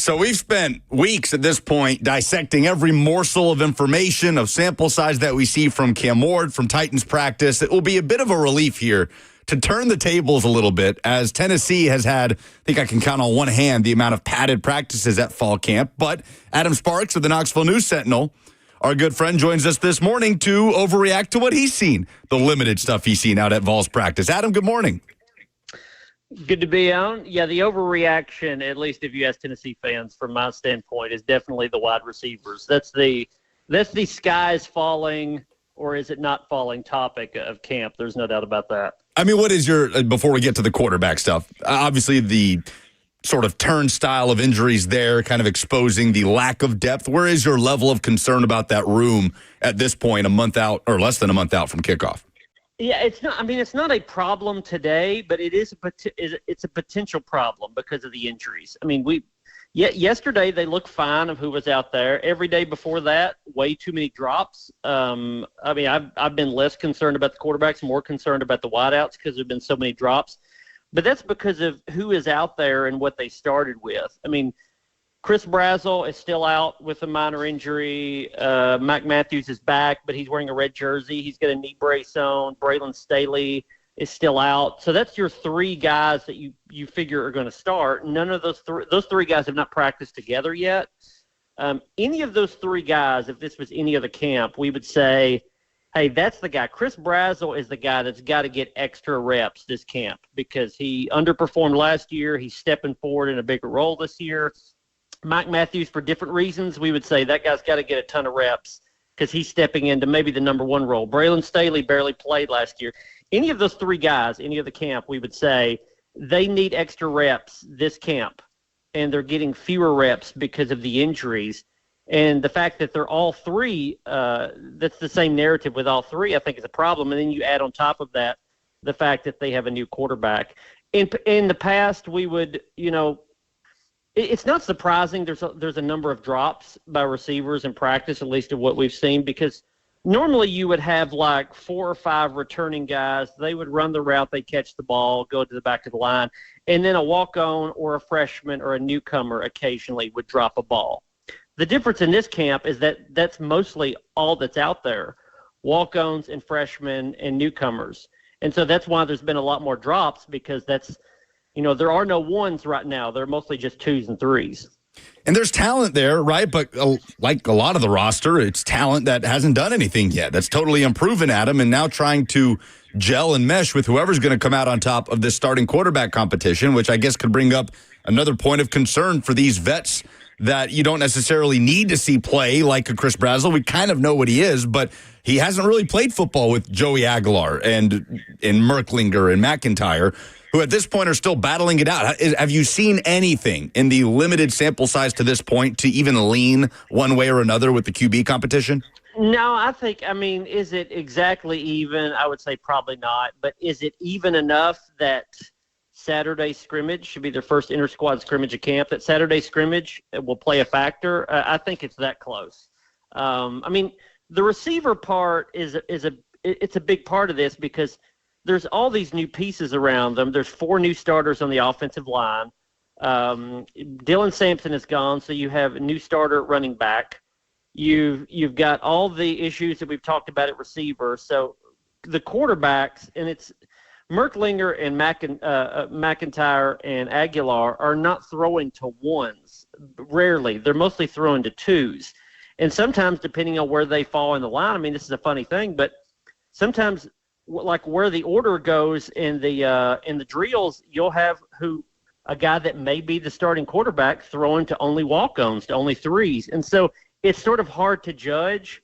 So we've spent weeks at this point dissecting every morsel of information, of sample size that we see from Cam Ward, from Titans practice. It will be a bit of a relief here to turn the tables a little bit, as Tennessee has had, I think I can count on one hand, the amount of padded practices at fall camp. But Adam Sparks of the Knoxville News Sentinel, our good friend, joins us this morning to overreact to what he's seen, the limited stuff he's seen out at Vols practice. Adam, good morning. Good to be on. Yeah, the overreaction, at least if you ask Tennessee fans, from my standpoint, is definitely the wide receivers. That's the sky is falling, or is it not falling topic of camp. There's no doubt about that. I mean, what is your, before we get to the quarterback stuff, obviously the sort of turnstile of injuries there kind of exposing the lack of depth. Where is your level of concern about that room at this point, a month out or less than a month out from kickoff? Yeah, it's not. I mean, it's not a problem today, but it's a potential problem because of the injuries. I mean, yesterday they looked fine of who was out there. Every day before that, way too many drops. I mean, I've been less concerned about the quarterbacks, more concerned about the wideouts because there've been so many drops. But that's because of who is out there and what they started with. I mean, Chris Brazzell is still out with a minor injury. Mike Matthews is back, but he's wearing a red jersey. He's got a knee brace on. Braylon Staley is still out. So that's your three guys that you figure are going to start. None of those three guys have not practiced together yet. Any of those three guys, if this was any other camp, we would say, hey, that's the guy. Chris Brazzell is the guy that's got to get extra reps this camp because he underperformed last year. He's stepping forward in a bigger role this year. Mike Matthews, for different reasons, we would say that guy's got to get a ton of reps because he's stepping into maybe the number one role. Braylon Staley barely played last year. Any of those three guys, any of the camp, we would say they need extra reps this camp, and they're getting fewer reps because of the injuries. And the fact that they're all three, that's the same narrative with all three, I think is a problem. And then you add on top of that the fact that they have a new quarterback. In the past, we would, it's not surprising there's a number of drops by receivers in practice, at least of what we've seen, because normally you would have like 4 or 5 returning guys. They would run the route, they catch the ball, go to the back of the line, and then a walk-on or a freshman or a newcomer occasionally would drop a ball. The difference in this camp is that that's mostly all that's out there, walk-ons and freshmen and newcomers. And so that's why there's been a lot more drops because there are no ones right now. They're mostly just 2s and 3s. And there's talent there, right? But like a lot of the roster, it's talent that hasn't done anything yet. That's totally unproven, Adam, and now trying to gel and mesh with whoever's going to come out on top of this starting quarterback competition, which I guess could bring up another point of concern for these vets that you don't necessarily need to see play like a Chris Brazzell. We kind of know what he is, but he hasn't really played football with Joey Aguilar and Merklinger and McIntyre, who at this point are still battling it out. Have you seen anything in the limited sample size to this point to even lean one way or another with the QB competition? No, is it exactly even? I would say probably not. But is it even enough that Saturday scrimmage should be their first inter-squad scrimmage of camp, that Saturday scrimmage will play a factor? I think it's that close. The receiver part is a big part of this because there's all these new pieces around them. There's 4 new starters on the offensive line. Dylan Sampson is gone, so you have a new starter at running back. You've got all the issues that we've talked about at receiver. So the quarterbacks, and it's Merklinger and McIntyre and Aguilar are not throwing to 1s. Rarely. They're mostly throwing to 2s. And sometimes, depending on where they fall in the line, this is a funny thing, but sometimes like where the order goes in the drills, you'll have a guy that may be the starting quarterback throwing to only walk-ons, to only 3s. And so it's sort of hard to judge.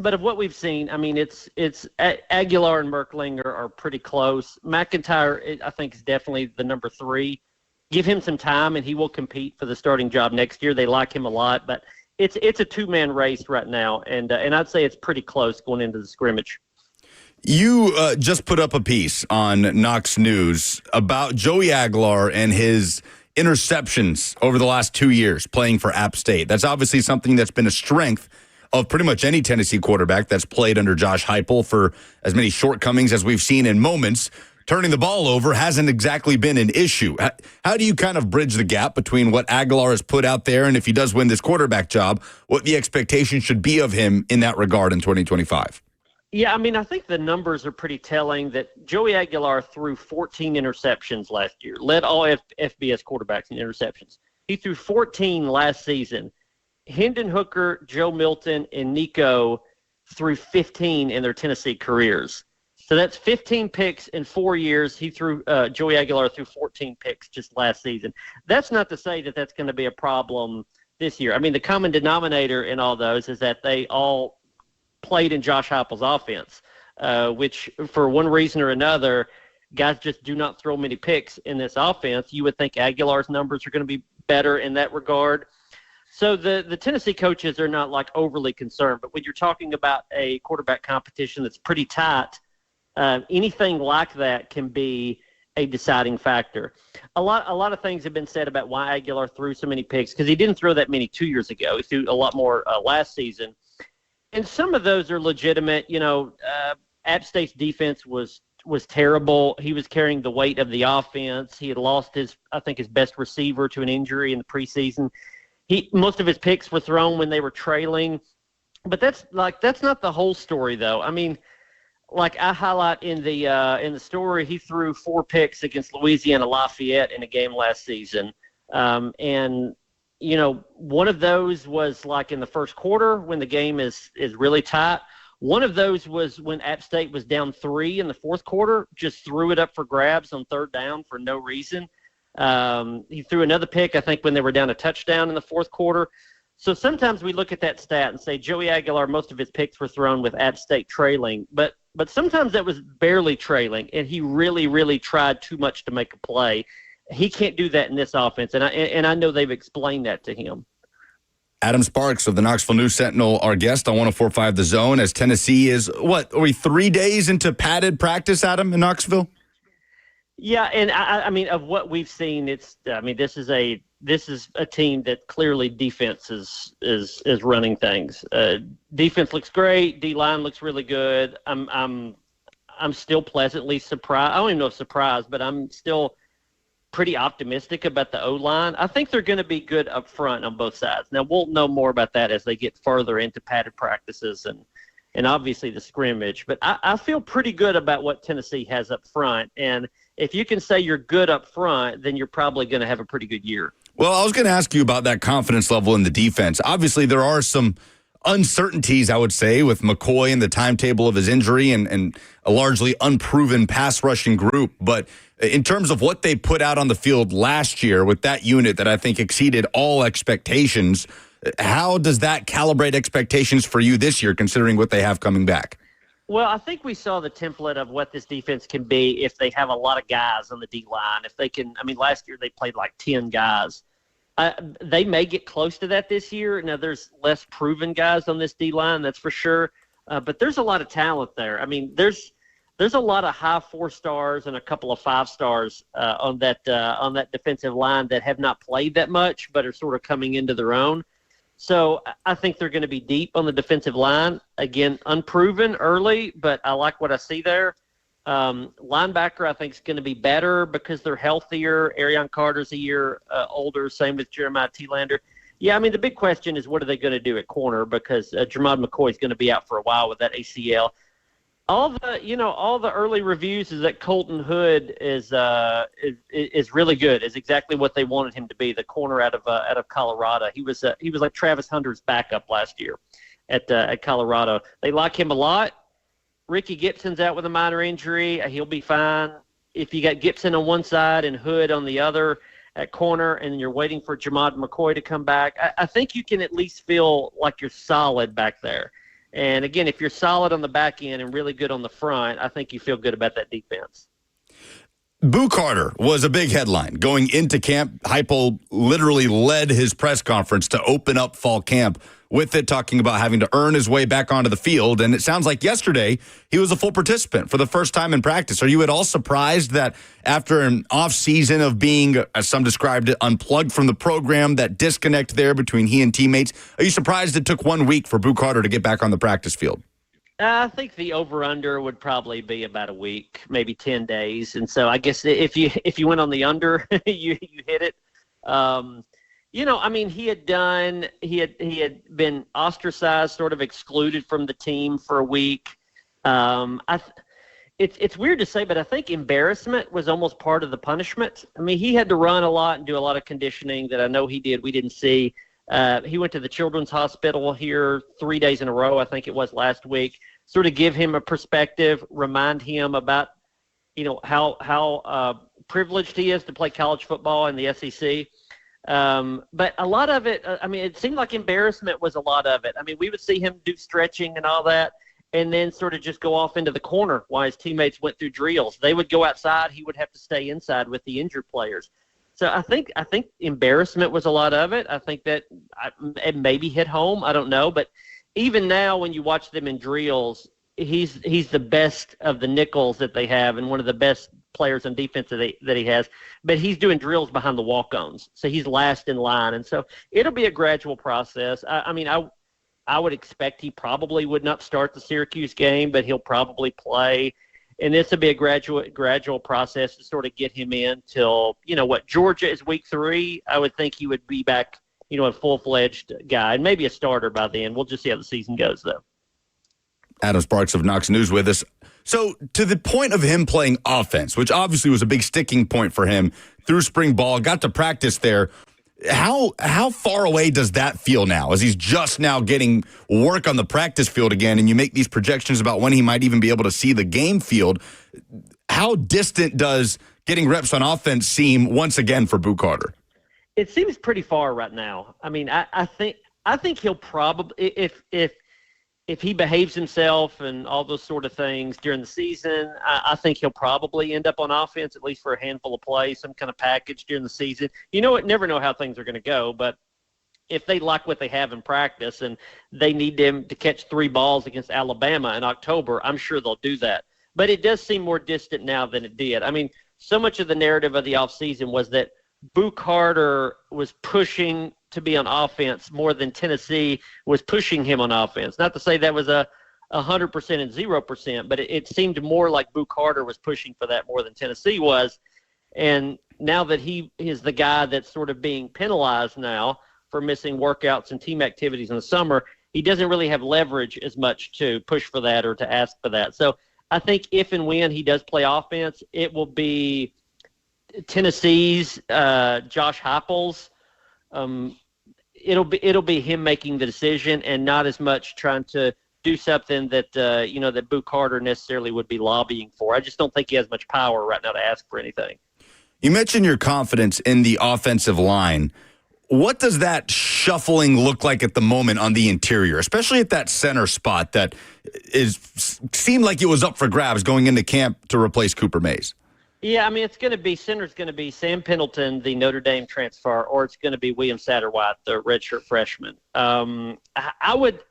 But of what we've seen, it's Aguilar and Merklinger are pretty close. McIntyre, I think, is definitely the number 3. Give him some time, and he will compete for the starting job next year. They like him a lot, but it's a 2-man race right now, and I'd say it's pretty close going into the scrimmage. You just put up a piece on Knox News about Joey Aguilar and his interceptions over the last 2 years playing for App State. That's obviously something that's been a strength of pretty much any Tennessee quarterback that's played under Josh Heupel for as many shortcomings as we've seen in moments. turning the ball over hasn't exactly been an issue. How do you kind of bridge the gap between what Aguilar has put out there and if he does win this quarterback job, what the expectation should be of him in that regard in 2025? Yeah, I mean, I think the numbers are pretty telling that Joey Aguilar threw 14 interceptions last year, led all FBS quarterbacks in interceptions. He threw 14 last season. Hendon Hooker, Joe Milton, and Nico threw 15 in their Tennessee careers. So that's 15 picks in 4 years. Joey Aguilar threw 14 picks just last season. That's not to say that that's going to be a problem this year. I mean, the common denominator in all those is that they all played in Josh Heupel's offense, which for one reason or another, guys just do not throw many picks in this offense. You would think Aguilar's numbers are going to be better in that regard. So the Tennessee coaches are not like overly concerned, but when you're talking about a quarterback competition that's pretty tight, anything like that can be a deciding factor. A lot of things have been said about why Aguilar threw so many picks, because he didn't throw that many 2 years ago. He threw a lot more last season. And some of those are legitimate. You know, App State's defense was terrible. He was carrying the weight of the offense. He had lost his best receiver to an injury in the preseason. Most of his picks were thrown when they were trailing. But that's not the whole story, though. I mean, like I highlight in the story, he threw 4 picks against Louisiana Lafayette in a game last season, and you know, one of those was like in the first quarter when the game is really tight. One of those was when App State was down 3 in the fourth quarter, just threw it up for grabs on third down for no reason. He threw another pick, I think, when they were down a touchdown in the fourth quarter. So sometimes we look at that stat and say Joey Aguilar, most of his picks were thrown with App State trailing, but sometimes that was barely trailing, and he really, really tried too much to make a play. He can't do that in this offense, and I know they've explained that to him. Adam Sparks of the Knoxville News Sentinel, our guest on 104.5 The Zone, as Tennessee is, are we 3 days into padded practice, Adam, in Knoxville? Yeah, and I mean, of what we've seen, this is a team that clearly defense is running things. Defense looks great. D-line looks really good. I'm still pleasantly surprised. I don't even know if surprised, but I'm still pretty optimistic about the O-line. I think they're going to be good up front on both sides. Now, we'll know more about that as they get further into padded practices and obviously the scrimmage. But I feel pretty good about what Tennessee has up front. And if you can say you're good up front, then you're probably going to have a pretty good year. Well, I was going to ask you about that confidence level in the defense. Obviously, there are some uncertainties, I would say, with McCoy and the timetable of his injury and a largely unproven pass rushing group. But in terms of what they put out on the field last year with that unit that I think exceeded all expectations, how does that calibrate expectations for you this year, considering what they have coming back? Well, I think we saw the template of what this defense can be if they have a lot of guys on the D-line. If they can, I mean, last year they played like 10 guys. They may get close to that this year. Now, there's less proven guys on this D-line, that's for sure. But there's a lot of talent there. I mean, there's a lot of high 4-stars and a couple of 5-stars on that defensive line that have not played that much but are sort of coming into their own. So I think they're going to be deep on the defensive line. Again, unproven early, but I like what I see there. Linebacker, I think, is going to be better because they're healthier. Arion Carter's a year older, same with Jeremiah Thielander. Yeah, I mean, the big question is what are they going to do at corner because Jermod McCoy is going to be out for a while with that ACL. All the early reviews is that Colton Hood is really good. Is exactly what they wanted him to be. The corner out of Colorado. He was like Travis Hunter's backup last year at Colorado. They like him a lot. Ricky Gibson's out with a minor injury. He'll be fine. If you got Gibson on one side and Hood on the other at corner, and you're waiting for Jermod McCoy to come back, I think you can at least feel like you're solid back there. And, again, if you're solid on the back end and really good on the front, I think you feel good about that defense. Boo Carter was a big headline. Going into camp, Heupel literally led his press conference to open up fall camp with it, talking about having to earn his way back onto the field. And it sounds like yesterday he was a full participant for the first time in practice. Are you at all surprised that after an off season of being, as some described it, unplugged from the program, that disconnect there between he and teammates, are you surprised it took 1 week for Boo Carter to get back on the practice field? I think the over/under would probably be about a week, maybe 10 days. And so I guess if you went on the under, you hit it. I mean, he had been ostracized, sort of excluded from the team for a week. It's weird to say, but I think embarrassment was almost part of the punishment. I mean, he had to run a lot and do a lot of conditioning that I know he did. We didn't see. He went to the Children's Hospital here 3 days in a row, I think it was last week, sort of give him a perspective, remind him about, how privileged he is to play college football in the SEC. But a lot of it, it seemed like embarrassment was a lot of it. I mean, we would see him do stretching and all that, and then sort of just go off into the corner while his teammates went through drills. They would go outside. He would have to stay inside with the injured players. So I think embarrassment was a lot of it. I think that it maybe hit home. I don't know. But even now when you watch them in drills, he's the best of the nickels that they have and one of the best players on defense that he has. But he's doing drills behind the walk-ons. So he's last in line. And so it'll be a gradual process. I would expect he probably would not start the Syracuse game, but he'll probably play. And this will be a gradual process to sort of get him in till, Georgia is week 3. I would think he would be back, a full-fledged guy and maybe a starter by then. We'll just see how the season goes, though. Adam Sparks of Knox News with us. So to the point of him playing offense, which obviously was a big sticking point for him through spring ball, got to practice there. How far away does that feel now as he's just now getting work on the practice field again and you make these projections about when he might even be able to see the game field? How distant does getting reps on offense seem once again for Boo Carter? It seems pretty far right now. I mean, I think he'll probably, if he behaves himself and all those sort of things during the season, I think he'll probably end up on offense, at least for a handful of plays, some kind of package during the season. Never know how things are going to go, but if they like what they have in practice and they need him to catch 3 balls against Alabama in October, I'm sure they'll do that. But it does seem more distant now than it did. I mean, so much of the narrative of the offseason was that Boo Carter was pushing to be on offense more than Tennessee was pushing him on offense. Not to say that was 100% and 0%, but it seemed more like Boo Carter was pushing for that more than Tennessee was. And now that he is the guy that's sort of being penalized now for missing workouts and team activities in the summer, he doesn't really have leverage as much to push for that or to ask for that. So I think if and when he does play offense, it will be Tennessee's Josh Heupel's. It'll be him making the decision and not as much trying to do something that that Boo Carter necessarily would be lobbying for. I just don't think he has much power right now to ask for anything. You mentioned your confidence in the offensive line. What does that shuffling look like at the moment on the interior, especially at that center spot that seemed like it was up for grabs going into camp to replace Cooper Mays? Yeah, I mean, center's going to be Sam Pendleton, the Notre Dame transfer, or it's going to be William Satterwhite, the redshirt freshman. I would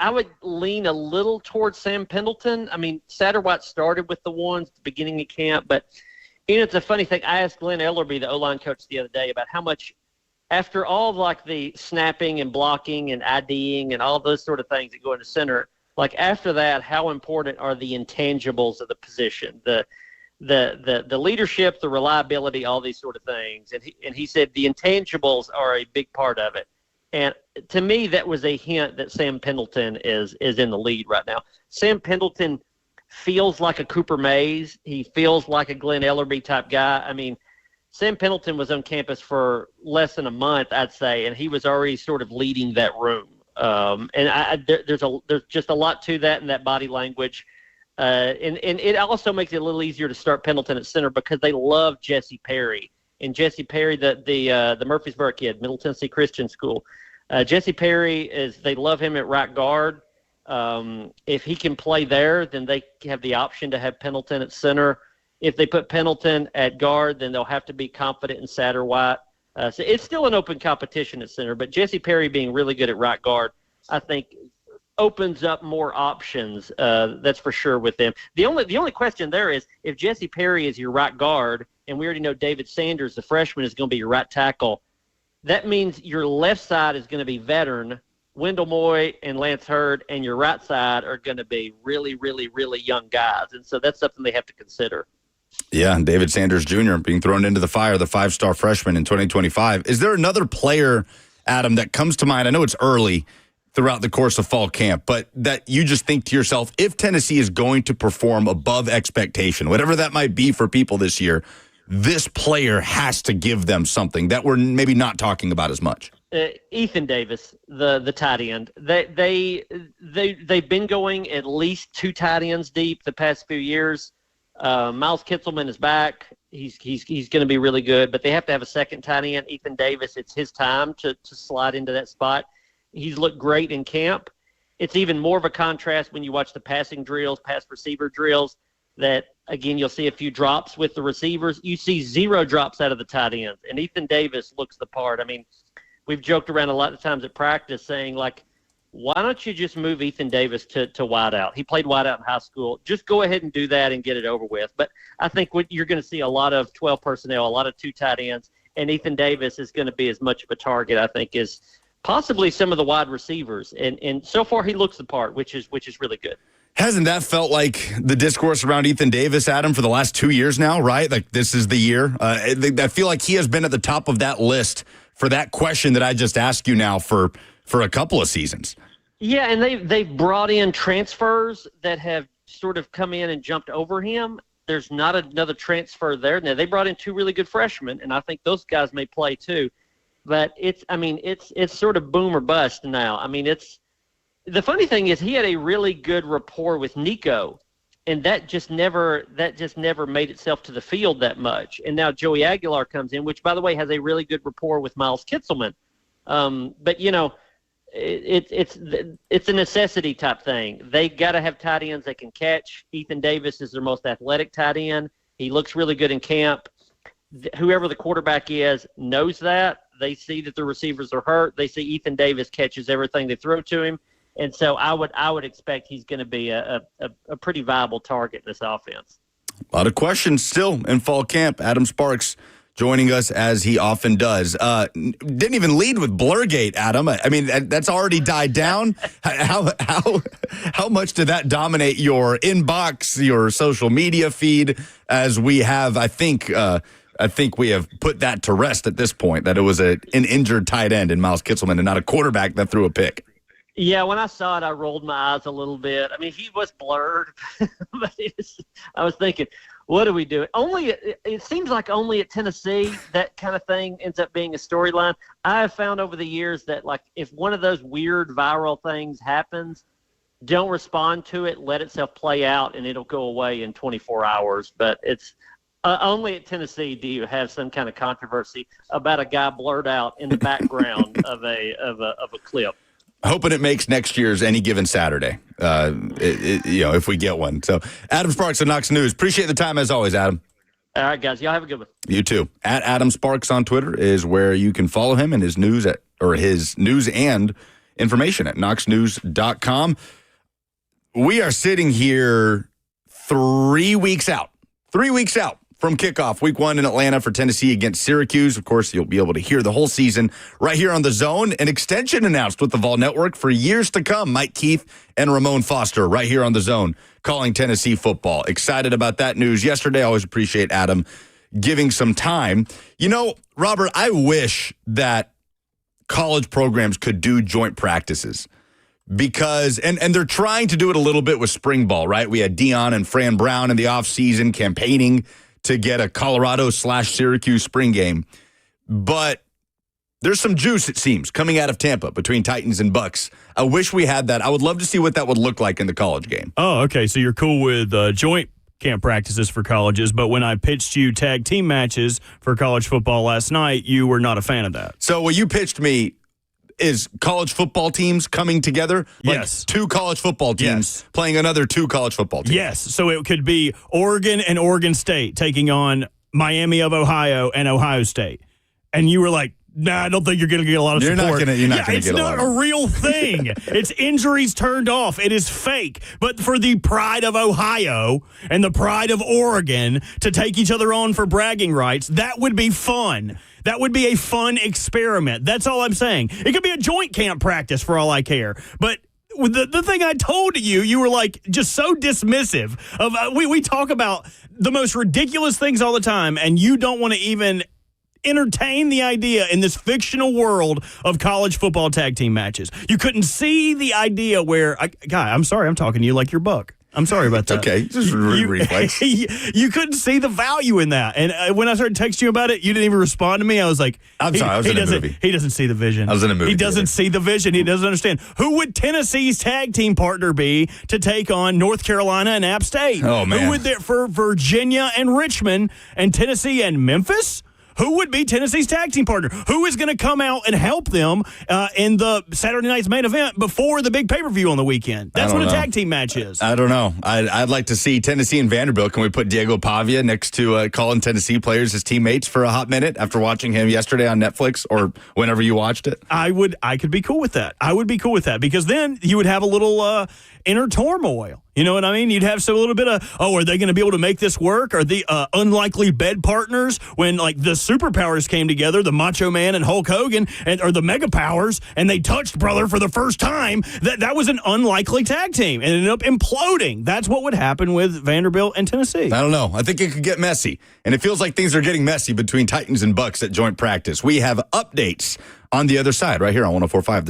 lean a little towards Sam Pendleton. I mean, Satterwhite started with the ones at the beginning of camp, but it's a funny thing. I asked Glenn Ellerby, the O-line coach, the other day about how much, after all of like the snapping and blocking and IDing and all those sort of things that go into center, like after that, how important are the intangibles of the position, the leadership, the reliability, all these sort of things. And he said the intangibles are a big part of it. And to me, that was a hint that Sam Pendleton is in the lead right now. Sam Pendleton feels like a Cooper Mays. He feels like a Glenn Ellerby type guy. I mean, Sam Pendleton was on campus for less than a month, I'd say, and he was already sort of leading that room. There's just a lot to that in that body language. And it also makes it a little easier to start Pendleton at center because they love Jesse Perry. And Jesse Perry, the Murfreesboro kid, Middle Tennessee Christian School. Jesse Perry, they love him at right guard. If he can play there, then they have the option to have Pendleton at center. If they put Pendleton at guard, then they'll have to be confident in Satterwhite. So it's still an open competition at center, but Jesse Perry being really good at right guard, I think, opens up more options. That's for sure with them. The only question there is if Jesse Perry is your right guard, and we already know David Sanders, the freshman, is going to be your right tackle. That means your left side is going to be veteran Wendell Moy and Lance Hurd, and your right side are going to be really, really, really young guys. And so that's something they have to consider. Yeah, and David Sanders Jr. being thrown into the fire, the 5-star freshman in 2025. Is there another player, Adam, that comes to mind? I know it's early throughout the course of fall camp, but that you just think to yourself, if Tennessee is going to perform above expectation, whatever that might be for people this year, this player has to give them something that we're maybe not talking about as much. Ethan Davis, the tight end. They've been going at least 2 tight ends deep the past few years. Miles Kitzelman is back. He's going to be really good, but they have to have a second tight end. Ethan Davis, it's his time to slide into that spot. He's looked great in camp. It's even more of a contrast when you watch the passing drills, pass receiver drills, that, again, you'll see a few drops with the receivers. You see 0 drops out of the tight ends, and Ethan Davis looks the part. I mean, we've joked around a lot of times at practice saying, like, why don't you just move Ethan Davis to wideout? He played wideout in high school. Just go ahead and do that and get it over with. But I think you're going to see a lot of 12 personnel, a lot of 2 tight ends, and Ethan Davis is going to be as much of a target, I think, as possibly some of the wide receivers. And so far he looks the part, which is really good. Hasn't that felt like the discourse around Ethan Davis, Adam, for the last 2 years now, right? Like, this is the year. I feel like he has been at the top of that list for that question that I just asked you now for a couple of seasons. Yeah, and they've brought in transfers that have sort of come in and jumped over him. There's not another transfer there. Now, they brought in 2 really good freshmen, and I think those guys may play too. But it's sort of boom or bust now. I mean, the funny thing is he had a really good rapport with Nico, and that just never made itself to the field that much. And now Joey Aguilar comes in, which, by the way, has a really good rapport with Miles Kitzelman. But it's a necessity type thing. They got to have tight ends that can catch. Ethan Davis is their most athletic tight end. He looks really good in camp. Whoever the quarterback is knows that. They see that the receivers are hurt. They see Ethan Davis catches everything they throw to him. And so I would expect he's going to be a pretty viable target in this offense. A lot of questions still in fall camp. Adam Sparks joining us as he often does. Didn't even lead with Blurgate, Adam. I mean, that's already died down. How much did that dominate your inbox, your social media feed? As we have, I think we have put that to rest at this point, that it was an injured tight end in Miles Kitzelman and not a quarterback that threw a pick. Yeah, when I saw it, I rolled my eyes a little bit. I mean, he was blurred, but I was thinking, what do we do? It seems like only at Tennessee that kind of thing ends up being a storyline. I have found over the years that, like, if one of those weird viral things happens, don't respond to it, let itself play out, and it'll go away in 24 hours. But it's only at Tennessee do you have some kind of controversy about a guy blurred out in the background of a clip. Hoping it makes next year's Any Given Saturday, if we get one. So, Adam Sparks of Knox News. Appreciate the time as always, Adam. All right, guys. Y'all have a good one. You too. At Adam Sparks on Twitter is where you can follow him and his news and information at knoxnews.com. We are sitting here 3 weeks out. 3 weeks out from kickoff, week 1 in Atlanta for Tennessee against Syracuse. Of course, you'll be able to hear the whole season right here on The Zone. An extension announced with the Vol Network for years to come. Mike Keith and Ramon Foster right here on The Zone calling Tennessee football. Excited about that news yesterday. I always appreciate Adam giving some time. You know, Robert, I wish that college programs could do joint practices. Because, and they're trying to do it a little bit with spring ball, right? We had Dion and Fran Brown in the offseason campaigning to get a Colorado/Syracuse spring game. But there's some juice, it seems, coming out of Tampa between Titans and Bucks. I wish we had that. I would love to see what that would look like in the college game. Oh, okay. So you're cool with joint camp practices for colleges, but when I pitched you tag team matches for college football last night, you were not a fan of that. So what you pitched me is college football teams coming together? Like yes. 2 college football teams playing another 2 college football teams. Yes. So it could be Oregon and Oregon State taking on Miami of Ohio and Ohio State. And you were like, nah, I don't think you're going to get a lot of support. You're not going to get a lot. It's not a real thing. It's injuries turned off. It is fake. But for the pride of Ohio and the pride of Oregon to take each other on for bragging rights, that would be fun. That would be a fun experiment. That's all I'm saying. It could be a joint camp practice for all I care. But the thing I told you, you were like just so dismissive of. We talk about the most ridiculous things all the time, and you don't want to even entertain the idea in this fictional world of college football tag team matches. You couldn't see the idea where, Guy, I'm sorry, I'm talking to you like you're Buck. I'm sorry about that. Okay, just reflex. You couldn't see the value in that. And when I started texting you about it, you didn't even respond to me. I was like, I'm sorry, I was in a movie. He doesn't see the vision. I was in a movie. He doesn't see the vision. He doesn't understand. Who would Tennessee's tag team partner be to take on North Carolina and App State? Oh, man. Who would there for Virginia and Richmond and Tennessee and Memphis? Who would be Tennessee's tag team partner? Who is going to come out and help them in the Saturday night's main event before the big pay-per-view on the weekend? That's what a tag team match is. I don't know. I'd like to see Tennessee and Vanderbilt. Can we put Diego Pavia next to calling Tennessee players as teammates for a hot minute after watching him yesterday on Netflix or whenever you watched it? I could be cool with that. I would be cool with that because then you would have a little inner turmoil. You know what I mean? You'd have a little bit of, are they going to be able to make this work? Are the unlikely bed partners when like the superpowers came together, the Macho Man and Hulk Hogan, or the Mega Powers, and they touched brother for the first time? That was an unlikely tag team and ended up imploding. That's what would happen with Vanderbilt and Tennessee. I don't know. I think it could get messy. And it feels like things are getting messy between Titans and Bucks at joint practice. We have updates on the other side right here on 104.5.